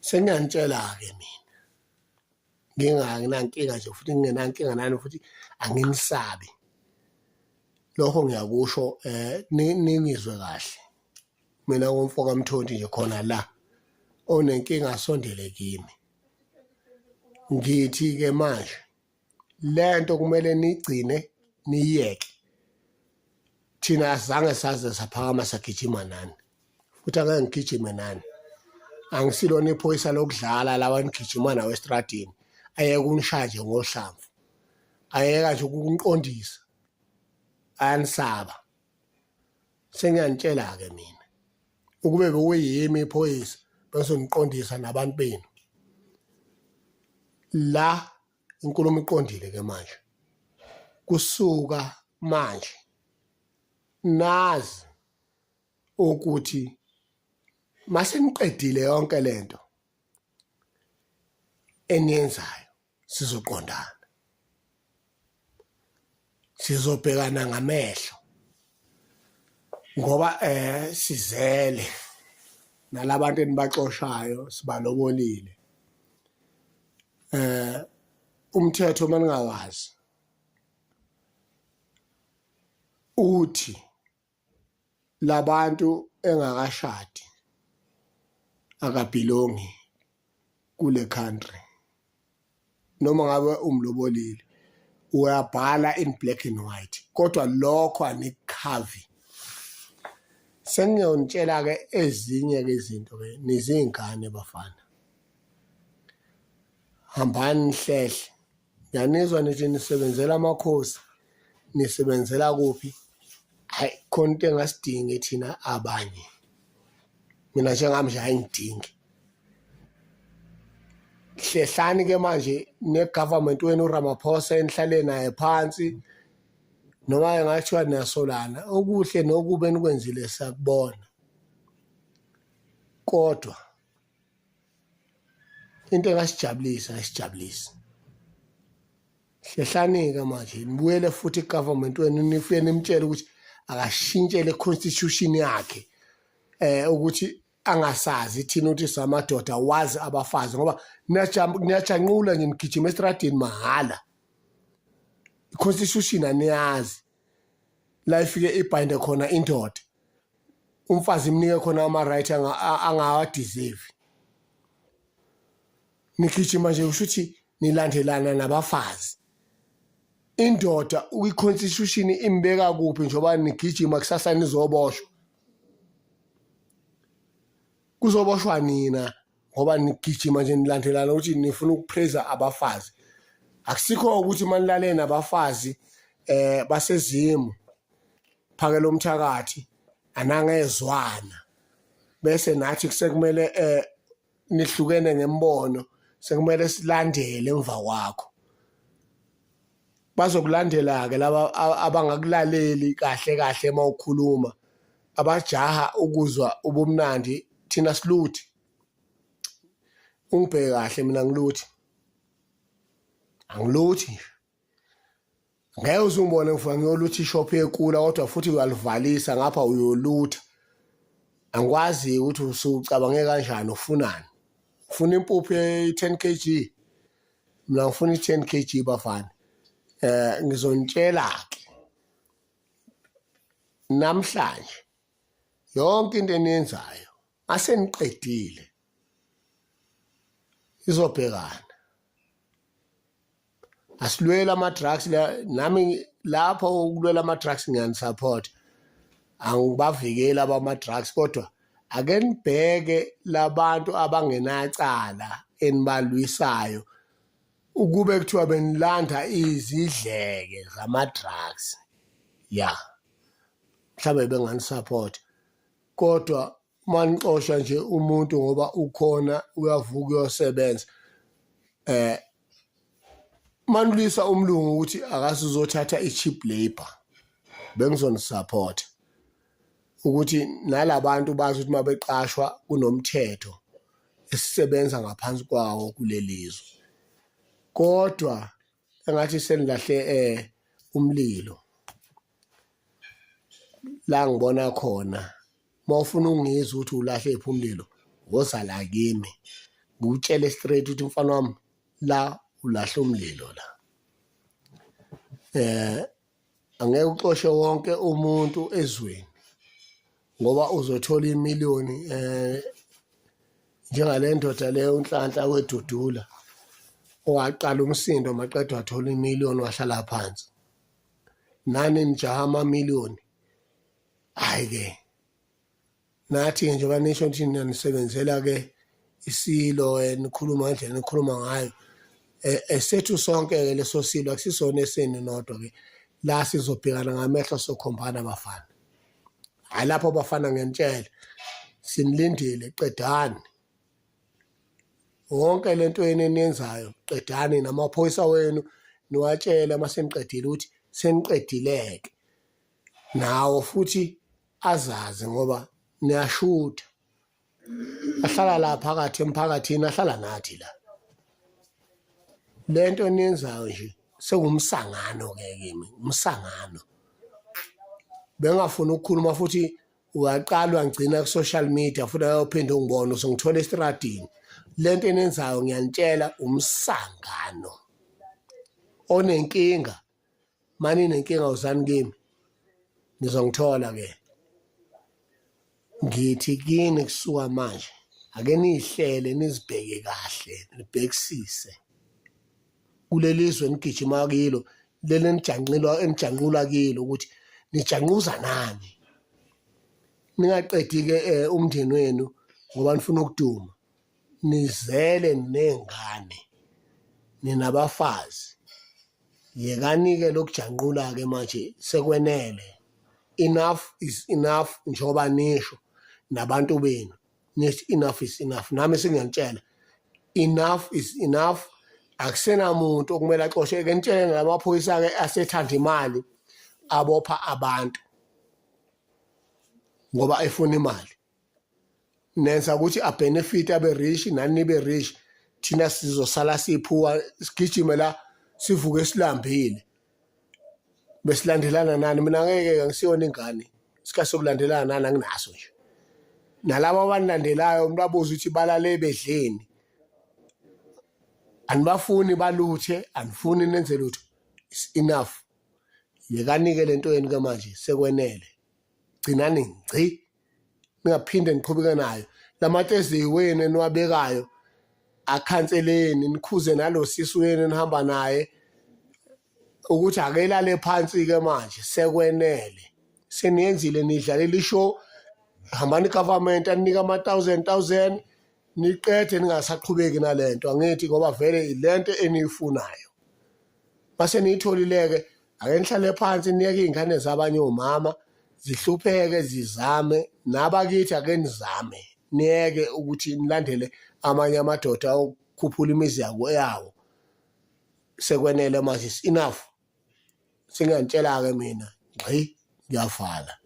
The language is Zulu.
Sengiyanitshela ke mina ngingenankinga nje futhi ngingenankinga nani futhi anginisabi lokho ngiyakusho ningizwe kahle mina umfoka Mthonti nje khona la onenkinga asondele kimi ngithi ke manje lento kumele nigcine niyeke thina azange saze saphakama sagijima nani futhi ake ngigijime nani angisilona iphoyisa lokudlala lawa nigijima nawe estradini ayeke unishaje ngohlamvu ayeka nje ukuniqondisa ayanisaba sengiyanitshela ke mina ukube bekuyimi iphoyisa bese nabantu benu la inkulumo iqondile ke manje kusuka manje nazi ukuthi maseniqedile yonke lento eniyenzayo sizoqondana sizobhekana ngamehlo ngoba sizele nalabantu enibaxoshayo sibalobolile umthetho maningawazi uthi labantu engakashadi akabhilongi kule country noma ngabe umlobolile uyabhala in black and white kodwa lokho anikhavi sengiyonitshela ke ezinye ke izinto ke nizingane bafana hambani nihlehle yanizwa nithi nisebenzela amakhosi nisebenzela kuphi hayi khona into engasidingi thina abanye mina njengami nje ayingidingi hlehlani ke manje negovernment wenu uRamaphosa enihlale naye phansi noma engathiwa niyasolana okuhle nokubi enikwenzile sakubona kodwa into engasijabulisa asijabulisi hlehlani ke manje nibuyele futhi igovernment wenu nifike nimtshele ukuthi akashintshe le constitution yakhe ukuthi angasazi thina ukuthi samadoda wazi abafazi ngoba niyajanqula nje nigijima estradini mahala iconstitution aniyazi la ifike ibhinde khona indoda umfazi imnike khona ama right angawadeserve nigijima nje ushuthi nilandelana nabafazi indoda kwi-constitution imbeka kuphi njengoba nigijima kusasa nizoboshwa kuzoboshwa nina ngoba nigijima nje nilandelana ukuthi nifuna ukupraise abafazi akusikho ukuthi manilale nabafazi basezimu phakela umthakathi anangezwana bese nathi kusekumele nihlukene ngembono sekumele silandele emva kwakho bazokulandela ke laba abangakulaleli kahle kahle mawukhuluma abajaha ukuzwa ubumnandi thina siluthi ungibheke kahle mina ngiluthi angiluthi ngeke uzumbone ngifuna ngiyoluthi ishop ekula kodwa futhi uyalivalisa ngapha uyolutha angikwazi ukuthi usucabange kanjani ufunani ufuna impuphu ye-10 kg mina ngifuna i-10 kg bafana ngizonitshela ke namhlanje yonke into eniyenzayo aseniqedile izobhekana asilwela ama-drugs nami lapho ukulwela ama-drugs ngiyanisupport angibavikeli abama-drugs kodwa ake nibheke labantu abangenacala enibalwisayo ukube kuthiwa benilanda izidleke zama-drugs ya mhlawumbe benganisupport kodwa manixosha nje umuntu ngoba ukhona uyavuka uyosebenza manilwisa umlungu ukuthi akasuzothatha i-cheap labor bengizonisupport ukuthi nalabantu bazi ukuthi mabeqashwa kunomthetho esisebenza ngaphansi kwawo kulelizwe kodwa engathi senilahle umlilo la ngibona khona mawufuna ungizwa ukuthi ulahle iphi umlilo woza la kimi ngikutshele straight ukuthi mfana wami la ulahla umlilo la. Angeke uxoshe wonke umuntu ezweni ngoba uzothola imiliyoni njengale ndoda leyo uNhlanhla weDudula owaqala umsindo maqedwe wathola imiliyoni wahlala phansi nani nijaha amamiliyoni. Hayi-ke nathi-ke njengoba nisho ukuthi nisebenzela-ke isilo nikhuluma ngendlela nikhuluma ngayo esethu sonke-ke leso silo akusisona esenu nodwa-ke la sizobhekana ngamehlo sokhombana bafana. Hhayi lapho bafana ngentshela sinilindile qedani wonke lento yenu eniyenzayo qedani namaphoyisa wenu niwatshele uma seniqedile ukuthi seniqedileke nawo futhi azazi ngoba niyashutha ahlala la phakathi emphakathini ahlala nathi la. Lento eniyenzayo nje sengumsangano-ke kimi umsangano. Bengafuna ukukhuluma futhi uyaqala wangcina ku-social media futhi ayophinde ungibone uzongithola estradini. Lento eniyenzayo ngiyanitshela umsangano. Onenkinga mani nenkinga uzani kimi nizongithola-ke. Ngithi kini kusuka manje ake niyihlele nizibheke kahle nibhekisise kuleli zwe nigijima kilo leli enijanqula kilo ukuthi nijanquza nani. Ningaqedi-ke umndeni wenu ngoba nifuna ukuduma nizele nengane ninabafazi. Yekani-ke lokujanqula-ke manje sekwenele. Enough is enough njengoba nisho nabantu benu nithi enough is enough. Nami sengiyanitshela enough is enough. Akusenamuntu okumele axosheke. Nitshele namaphoyisa-ke asethanda imali abopha abantu ngoba efuna imali. Nenza ukuthi abenefit abe-rich nani nibe-rich thina sizosala siphuwa sigijime la sivuke silambile besilandelana nani. Mina ngeke ngisiyona ingane isikhathi sokulandelana nani anginaso nje. Nalabo abanilandelayo umuntu abuza ukuthi balale bedleni anibafuni baluthe anifuni nenze lutho. It's enough. Yekani-ke lento yenu ke manje sekwenele. Gcinani ngci ningaphinde niqhubeke nayo. Lamatezi wenu eniwabekayo akhanseleni nikhuze nalo sisi wenu enihamba naye ukuthi akelale phansi-ke manje sekwenele. Seniyenzile nidlalela ishow hambani i-government anika ama-1,000 niqede ningasaqhubeki nalento angithi ngoba vele ilento eniyifunayo. Mase niyitholile-ke ake nihlale phansi niyeke iy'ngane zabanye omama zihlupheke zizame nabakithi ake nizame niyeke ukuthi nilandele amanye amadoda okukhuphula imizi yawo. Sekwenele manje enough. Sengiyantshela-ke mina ngqiyavala.